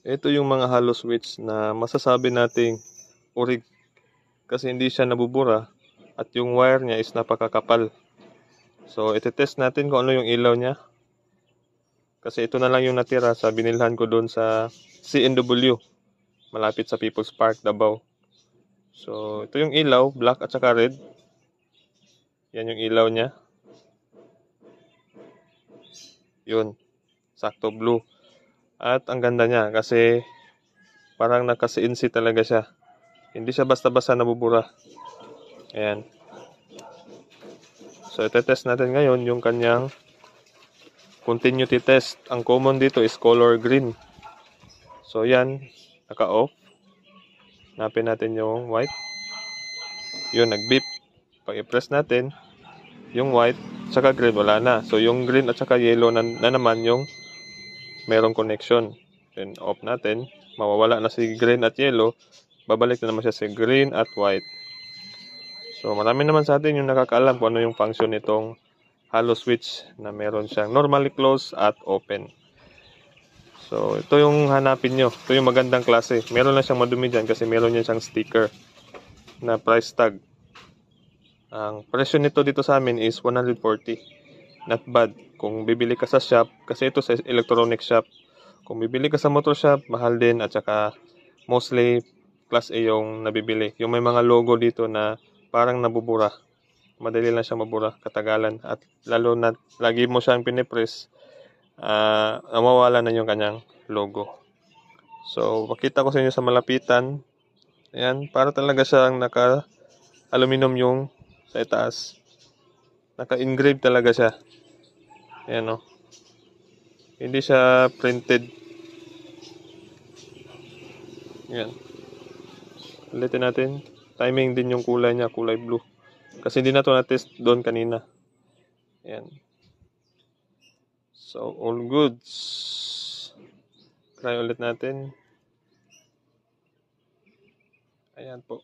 Ito yung mga hollow switch na masasabi nating urig kasi hindi siya nabubura at yung wire niya is napakakapal. So, iti-test natin kung ano yung ilaw niya. Kasi ito na lang yung natira sa binilhan ko doon sa CNW, malapit sa People's Park, Davao. So, ito yung ilaw, black at saka red. Yan yung ilaw niya. Yun, sakto blue. At ang ganda niya kasi parang naka-CNC talaga siya. Hindi siya basta-basta nabubura. Ayan. So, ito-test natin ngayon yung kanyang continuity test. Ang common dito is color green. So, yan. Naka-off. Hanapin natin yung white. Yun, nag-beep. Pag i-press natin, yung white, saka green, wala na. So, yung green at saka yellow na naman yung merong connection. Then, off natin. Mawawala na si green at yellow. Babalik na naman siya si green at white. So, marami naman sa atin yung nakakaalam kung ano yung function nitong hollow switch na meron siyang normally closed at open. So, ito yung hanapin nyo. Ito yung magandang klase. Meron lang siyang madumi dyan kasi meron yan siyang sticker na price tag. Ang presyo nito dito sa amin is 140. Not bad. Kung bibili ka sa shop, kasi ito sa electronic shop. Kung bibili ka sa motor shop, mahal din at saka mostly class A yung nabibili. Yung may mga logo dito na parang nabubura. Madali lang siya mabura, katagalan. At lalo na lagi mo siyang pinipress, mawawala na yung kanyang logo. So, pakita ko sa inyo sa malapitan. Ayan, para talaga siyang naka-aluminum yung sa itaas. Naka-engrave talaga siya. Ayan o. Hindi siya printed. Ayan. Ulitin natin. Timing din yung kulay niya, kulay blue. Kasi hindi na ito na-test doon kanina. Ayan. So, all goods. Try ulit natin. Ayan po.